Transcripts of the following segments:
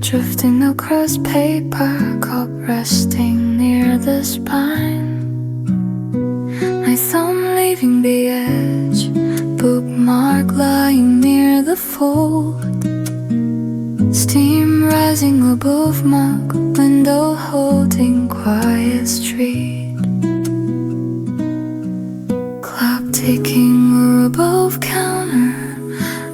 drifting across paper, cup resting near the spine. My thumb leaving the edge, bookmark lying near the fold. Steam rising above mug, window holding quiet street. Clock ticking above counter,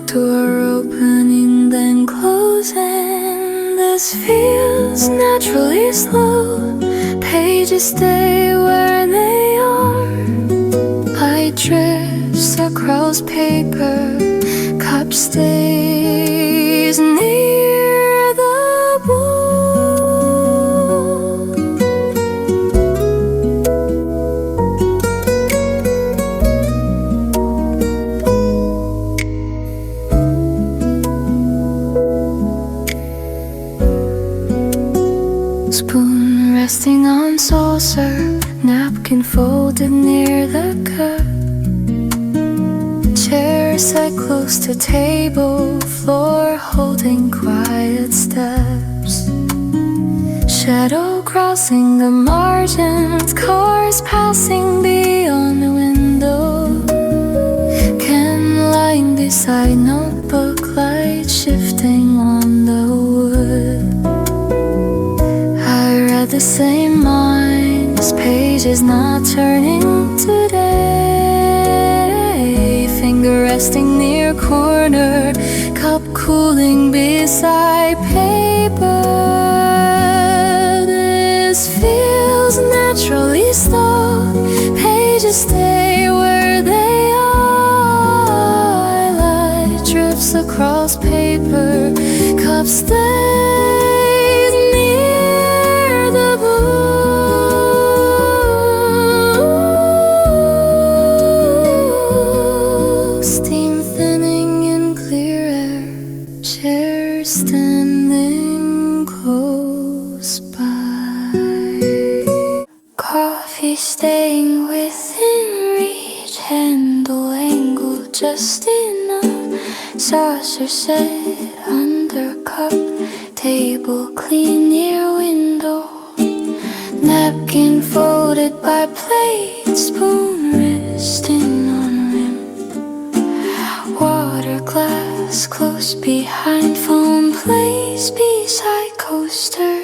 door opening then closing. This feels naturally slow, pages stay where they are. Light drifts across paper, cup stays near the bowl. Spoon resting on saucer, napkin folded near the cup. Chair set close to table, floor holding quiet steps. Shadow crossing the margins, cars passing beyond the window. Ken lying beside notebook, light shifting on the wood. I read the same minds, pages not turning today. Finger resting near corner, cup cooling beside paper. This feels naturally slow, pages stay where they are. Light drifts across paper, cup stays near the bowl. Steam thinning in clear air, chair standing close by. Coffee staying within reach, handle angle just enough. Saucer set under cup, table clean near window. Napkin folded by plate, spoon resting on rim. Water glass close behind, phone placed beside coaster.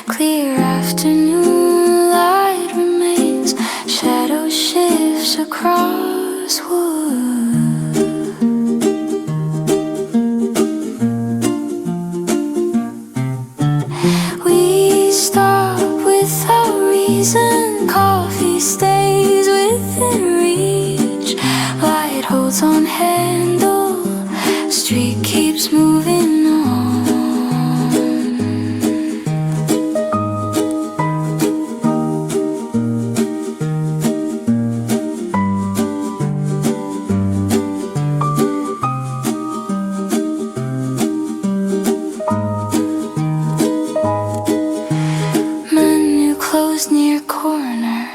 Clear afternoon light remains, shadow shifts across wood. We stop without reason, coffee stays within reach. Light holds on handle, street keeps moving on. Menu closed near corner,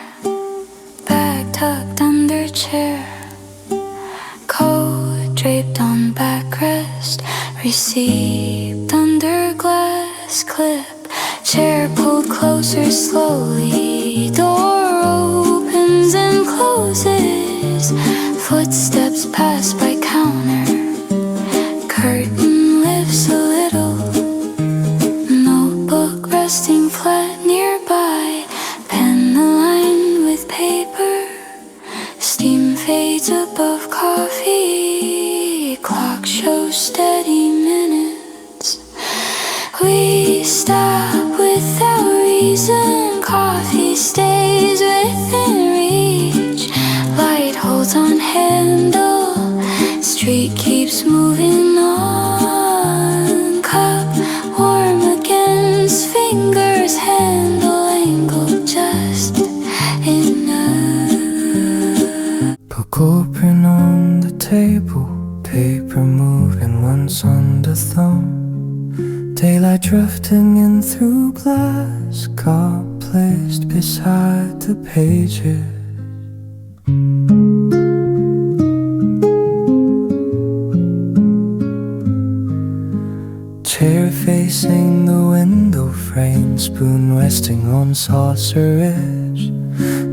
bag tucked under chair. Coat draped on backrest, receipt under glass clip. Chair pulled closer slowly, door opens and closes. Footsteps pass by counter, curtain lifts a little. Notebook resting flat nearby, pen aligned with paper. Steam fades above coffee, clock shows steady minutes. We stop without reason, coffee stays within reach. Light holds on handle, street keeps moving on. Cup warm against fingers, handle angle just enough. Book open on the table, paper moving once on the thumb. Daylight drifting in through glass, cup placed beside the pages. Chair facing the window frame, spoon resting on saucer edge,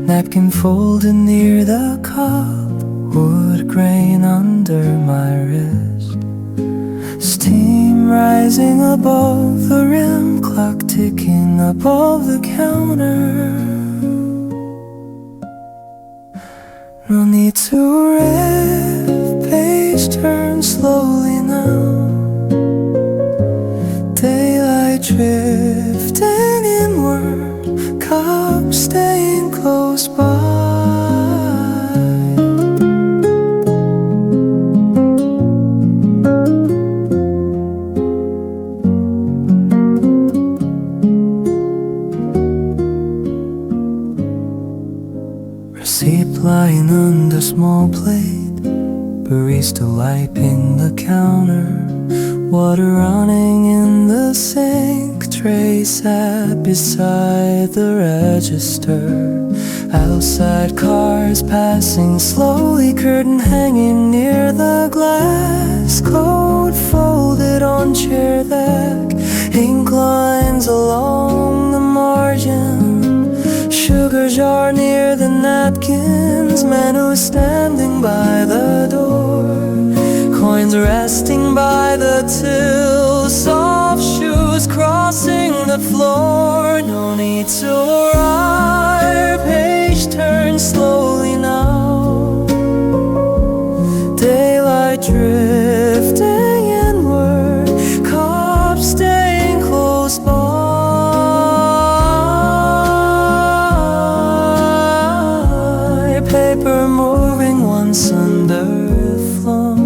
napkin folded near the cup, wood grain under my wrist. Steam rising above the rim, clock ticking above the counter. No need to rev, page turn slowly now. Daylight drifting inward, cup staying close by. Receipt lying on the small plate, barista wiping the counter, water running in the sink, tray sat beside the register. Outside cars passing slowly, curtain hanging near the glass, coat folded on chair back, ink lines along the margin, sugar jar near the napkins, menu standing by the door, coins resting by the till, soft shoes crossing the floor. No need to arrive, page turn slowly now. Daylight drifting inward, cup staying close by. Paper moving once under flow,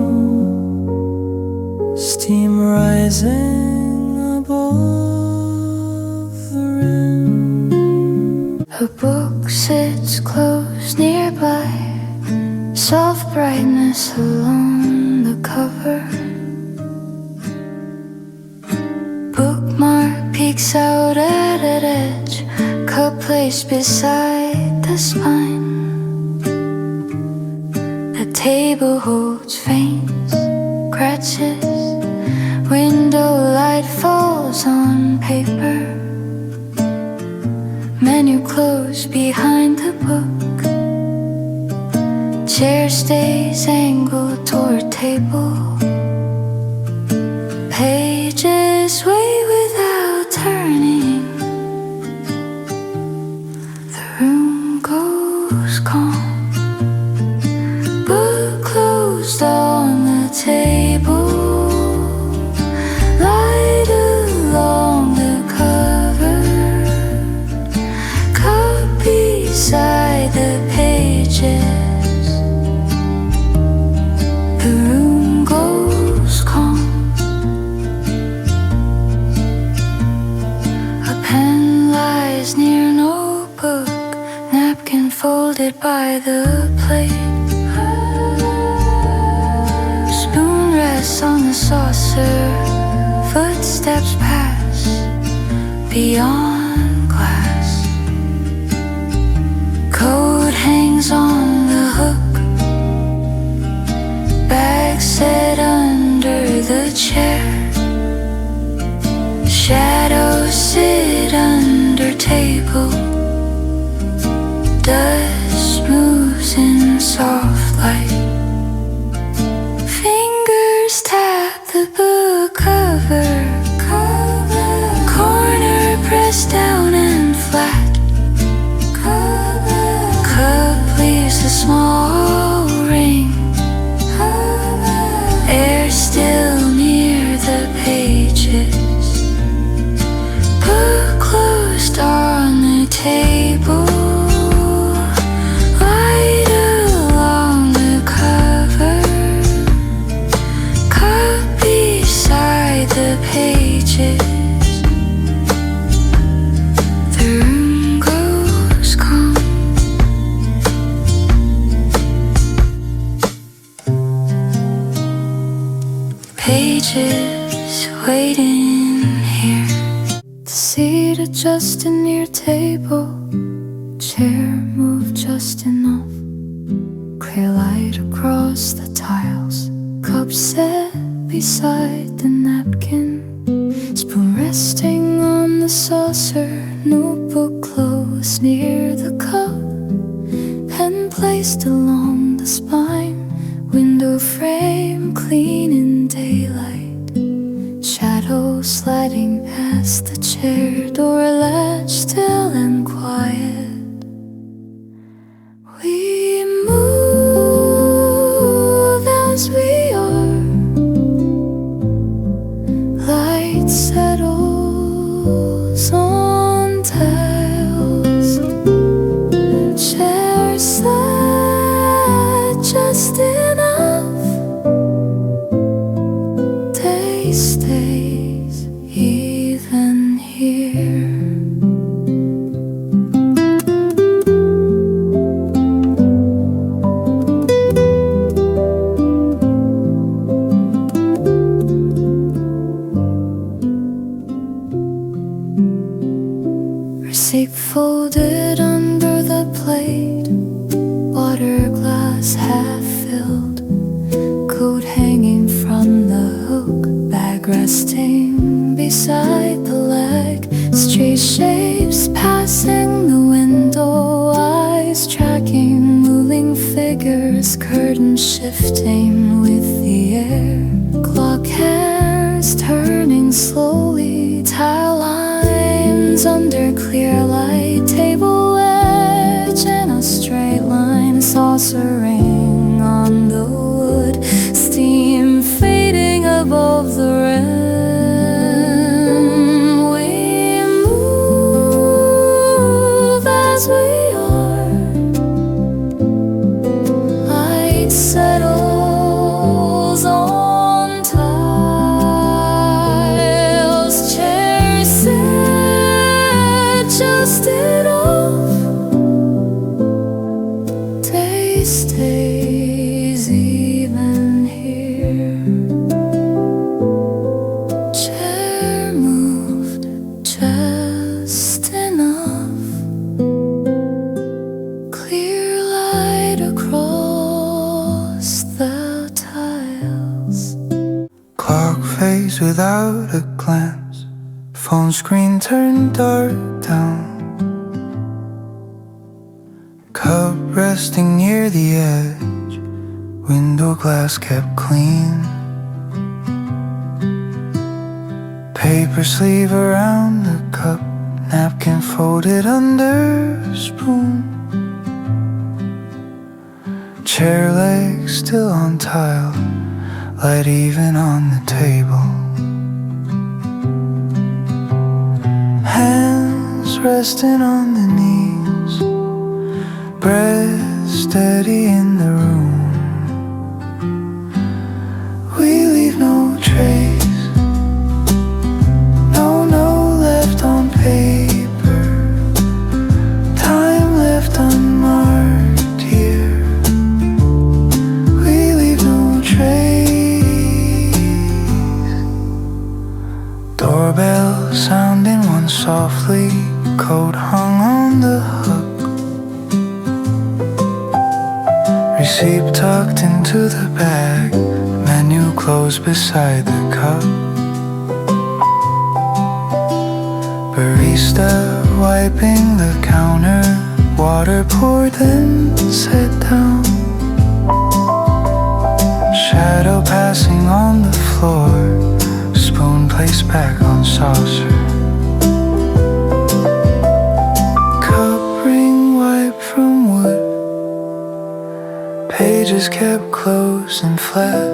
steam rising above the rim. A book sits close nearby, soft brightness along the cover. Bookmark peeks out at an edge, cup placed beside the spine. The table holds veins, scratches, window light falls on paper. Menu closed behind the book, chair stays angled toward table. Pages sway without turning, the room goes calm. Book closed on the table, light along the cover, cup beside the pages. The room goes calm. A pen lies near notebook, napkin folded by the plate. On the saucer, footsteps pass beyond glass. Coat hangs on the hook, bag set under the chair. Shadows sit under table, dust moves in soft light. Tap the book cover, corner pressed down and flat. Cup leaves a small ring, air still near the pages. Book closed on the table, light along the cover, the pages. The room goes calm. Pages waiting here. The seat adjusted near table, chair moved just enough, clear light across the tiles, cup set beside the napkin. saucer, notebook closed near the cup, pen placed along the spine, window frame clean in daylight, shadow sliding past the chair, door latch still and quiet. We move as we are, light settles on tiles, chairs set just enough, day stays even here. Receipt folded under the plate, water glass half filled, coat hanging from the hook, bag resting beside the leg, street shapes passing the window, eyes tracking moving figures, curtains shifting with the air, clock hands turning slowly, tile lines under clear light, table wedge in a straight line, saucer ring on the wood, steam fading above the rim. We move as we are, light settles on tiles, chairs set just enough, day stays even here. Chair moved just enough, clear light across the tiles. Clock face without a glance, phone screen turned dark down, cup resting near the edge, window glass kept clean, paper sleeve around the cup, napkin folded under spoon, chair legs still on tile, light even on the table, hands resting on the knees, breath steady in the room. We leave no trace, no note left on paper, time left unmarked here. We leave no trace. Doorbell sounding once softly, coat hung on the hook, receipt tucked into the bag, menu closed beside the cup, barista wiping the counter, water poured then set down, shadow passing on the floor, spoon placed back on saucer, cup ring wiped from wood, pages kept close and flat,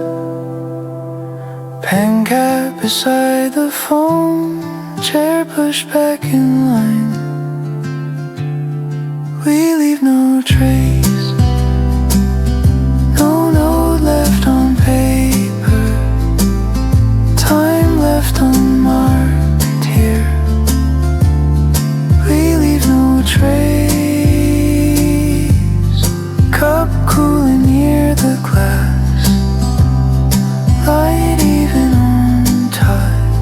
pen cap beside the phone, chair pushed back in line. We leave no trace, no note left on paper, time left unmarked here. We leave no trace, cup cooling near the glass, light even on time.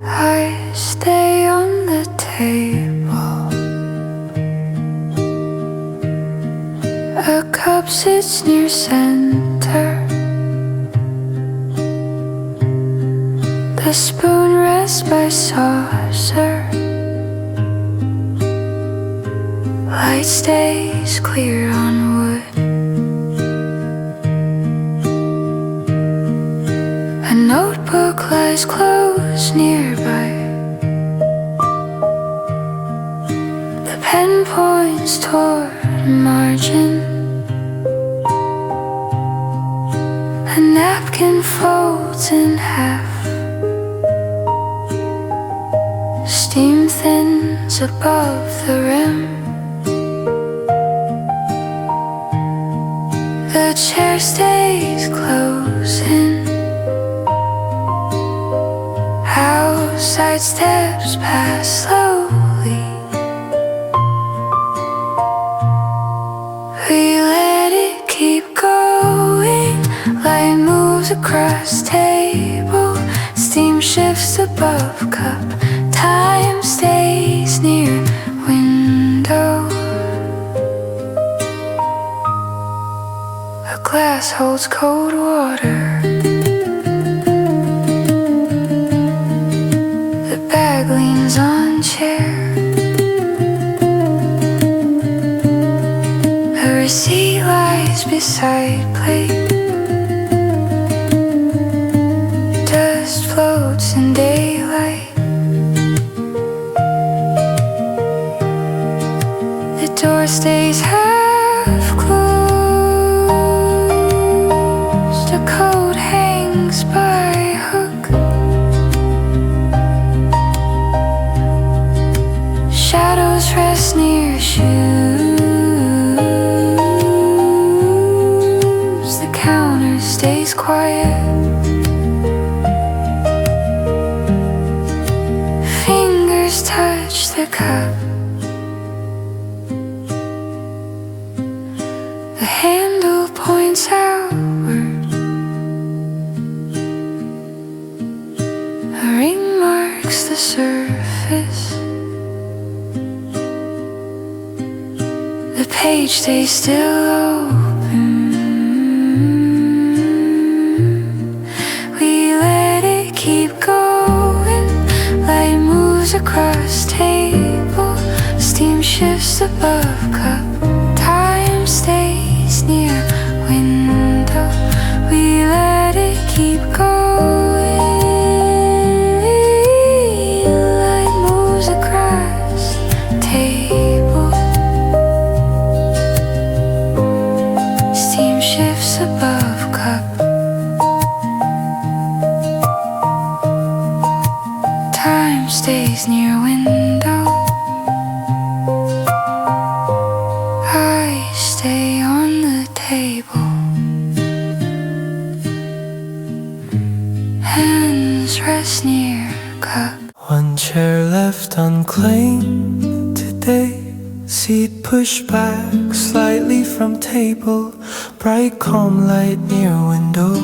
I stay on the table, a cup sits near center, the spoon rests by saucer. Light stays clear on wood. A notebook lies close nearby. The pen points toward a margin. A napkin folds in half. Steam thins above the rim. The chair stays close in. Outside steps pass slowly. We let it keep going. Light moves across table. Steam shifts above cup. Time stays near window. A glass holds cold water. The bag leans on chair. A receipt lies beside plate. Dust floats in daylight. The door stays half closed. A coat hangs by hook. Shadows rest near shoes. The counter stays quiet. Fingers touch the cup. The handle points outward. A ring marks the surface. The page stays still open. We let it keep going. Light moves across table. Steam shifts above cup. Time stays near window. We let it keep going. Light moves across table. Steam shifts above cup. Time stays near window. I stay on the table. Hands rest near cup. One chair left unclaimed today. Seat pushed back slightly from table. Bright calm light near window.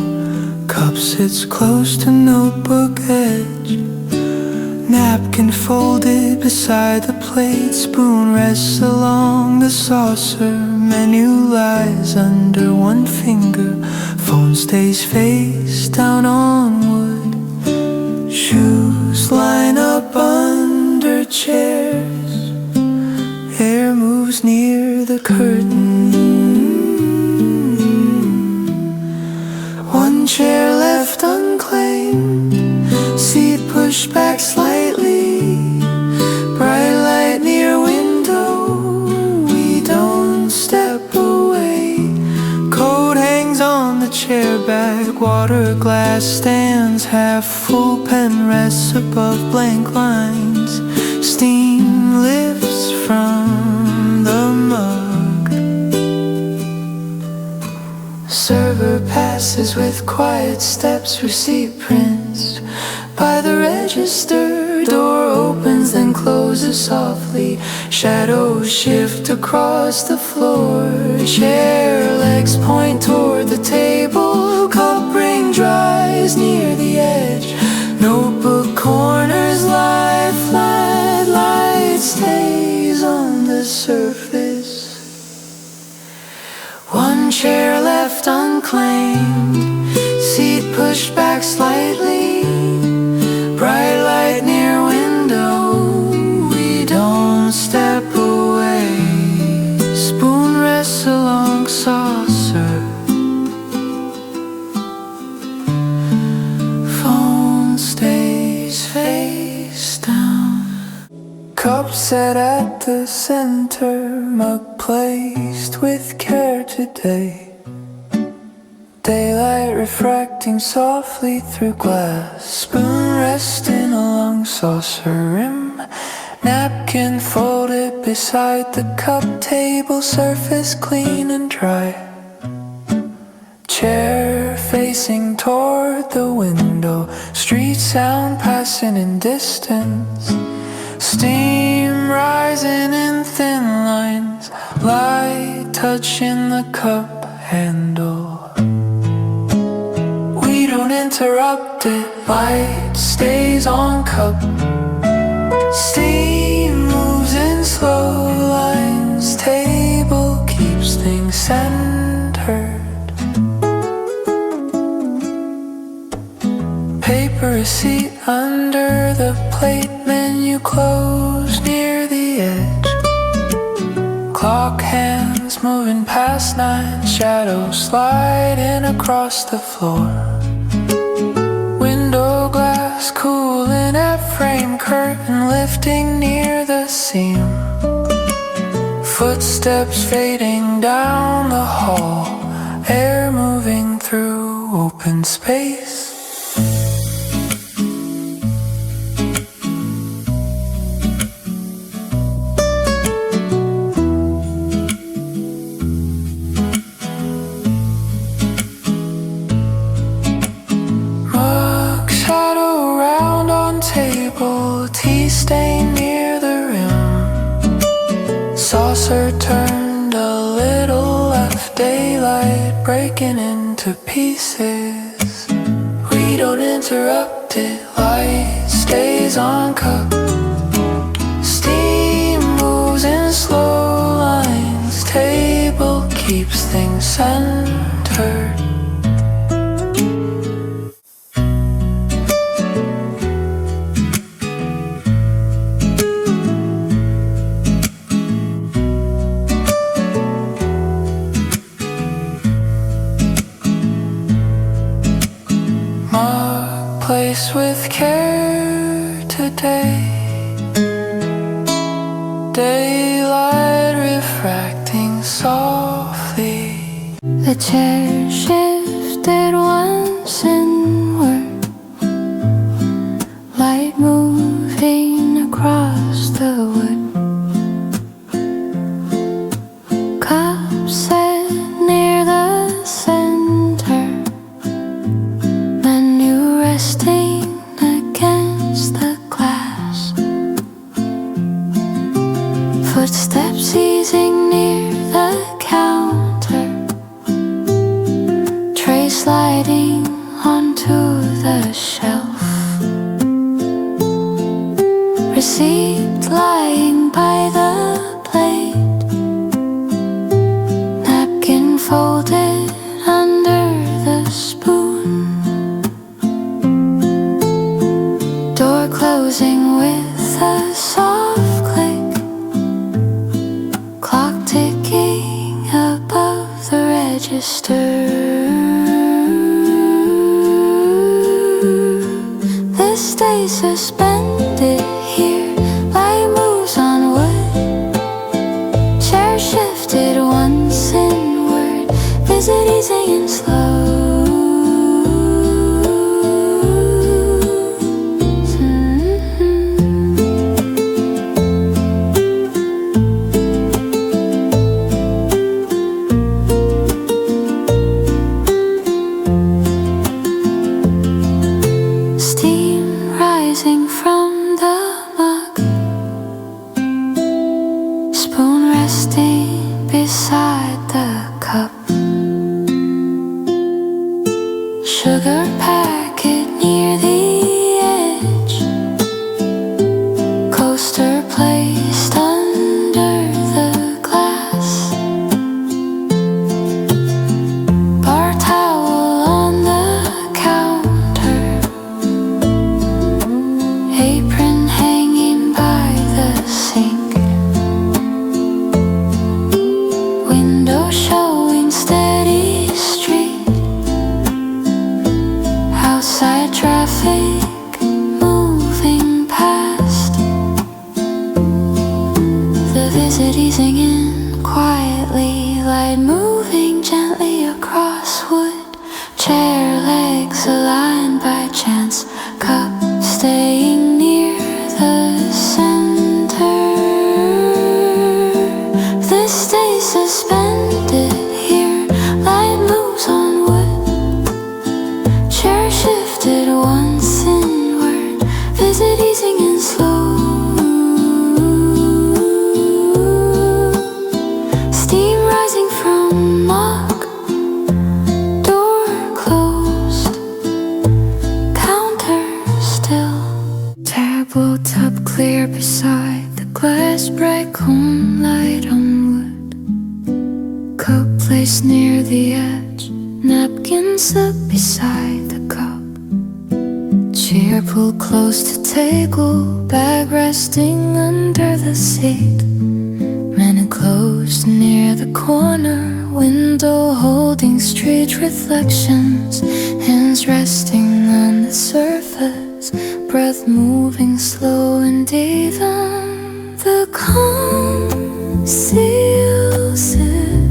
Cup sits close to notebook edge. Napkin folded beside the plate. Spoon rests along the saucer. Menu lies under one finger. Phone stays face down on wood. Shoes line up under chairs. Air moves near the curtain. One chair left unclaimed. Seat pushed back slightly. Bright light near window. We don't step away. Coat hangs on the chair back. Water glass stands half full. Pen rests above blank lines. Steam lifts from the mug. Server passes with quiet steps. Receipt prints by the register. Door opens then closes softly. Shadows shift across the floor. Chair legs point toward the table. Cup ring dries near the edge. Notebook corners lie flat. Light stays on the surface. One chair left unclaimed. Seat pushed back slightly. Bright light near window. We don't step away. set at the center, mug placed with care today. Daylight refracting softly through glass, spoon resting along saucer rim, napkin folded beside the cup, table surface clean and dry. Chair facing toward the window, street sound passing in distance. Steam rising in thin lines, light touching the cup handle. We don't interrupt it, light stays on cup. Steam moves in slow lines, table keeps things centered. Paper receipt under the plate, menu closed near the edge. Clock hands moving past 9, shadows sliding across the floor. Window glass cooling at frame, curtain lifting near the seam. Footsteps fading down the hall, air moving through open space. Tea stain near the rim, saucer turned a little left, daylight breaking into pieces. We don't interrupt it, light stays on cup. Steam moves in slow lines, table keeps things centered. Placed with care today, daylight refracting softly. The chair shifted once inward, light moving across the wood. Cup set near the center, menu resting against the glass. Footsteps easing near the counter, tray sliding onto the shelf. Receipt lying by the plate, napkin folded under the spoon. Door closing with a soft click, clock ticking above the register. This stays suspended here, light moves on wood. Chair shifted once inward, visit easing and slow. From the mug, spoon resting beside the cup. Sugar packet near the edge, coaster placed under the glass. Bar towel on the counter, apron hanging by the sink. Window showing steady street, outside traffic moving past. it easing in quietly, light moving gently across wood, chair legs aligned by chance, cup staying near the center. This stays suspended here, light moves on wood, chair shifted once inward, visit easing in slow. Steam rising from mug, door closed, counter still. Tableau top clear beside the glass, bright cone light on wood, cup placed near the edge, napkins up beside the cup, chair pulled close to table, bag resting under the seat, mannequin closed near the corner, window holding street reflections, hands resting on the surface, breath moving slow and even. The calm seals it.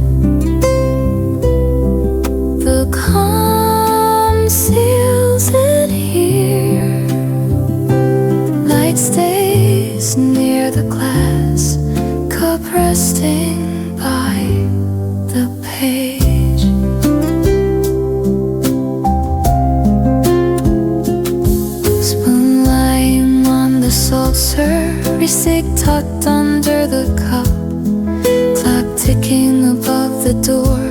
The calm seals it here. Light stays near the glass, cup resting by the page. Spoon lying on the saucer, receipt tucked under the cup, clock ticking above the door,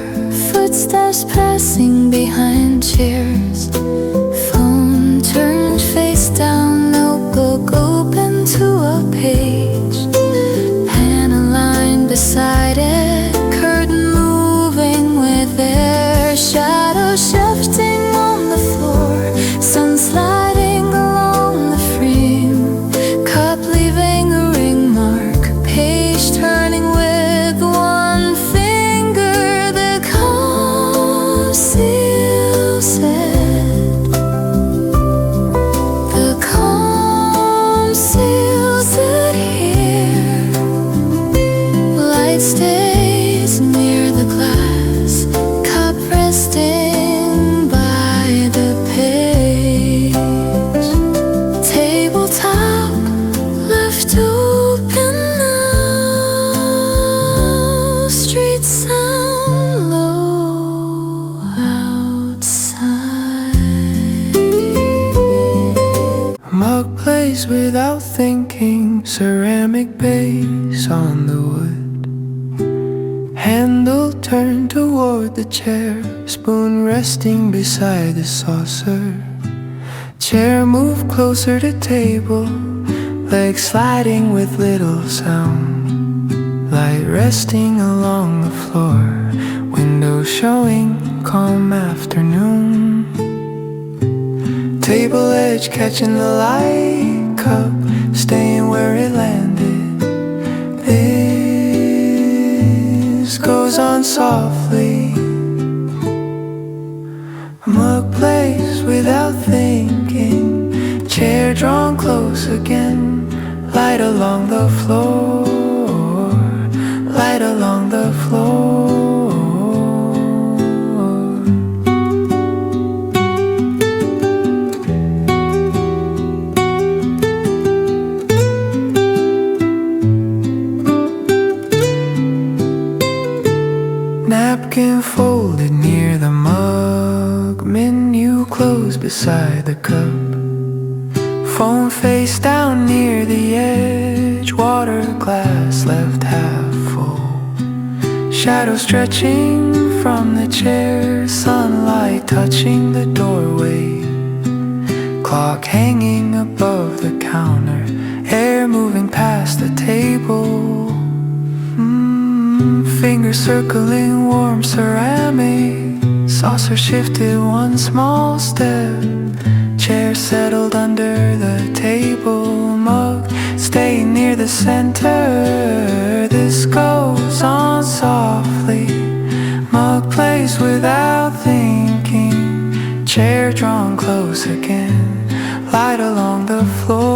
footsteps passing behind chairs, phone turned face down, notebook open to a page, panel line beside it, curtain moving with air, shadow shifting on the floor, sun sliding along the frame, cup leaving a ring mark, page turning with one finger, the calm seals it. The calm seals it here. Light stays near the glass, cup resting by the page. Tabletop left open now, street sound low outside. Mug plays without thinking, ceramic base on the wood, handle turned toward the chair, spoon resting beside the saucer, chair moved closer to table, legs sliding with little sound, light resting along the floor, window showing calm afternoon, table edge catching the light, cup staying where it landed. This goes on softly, mug plays without thinking, chair drawn close again, light along the floor, light along the floor. Napkin folded near the mug, menu closed beside the cup, phone face down near the edge, water glass left half full, shadow stretching from the chair, sunlight touching the doorway, clock hanging above the counter, air moving past the table, fingers circling warm ceramic, saucer shifted one small step, chair settled under the table, mug staying near the center. This goes on softly, mug plays without thinking, chair drawn close again, light along the floor.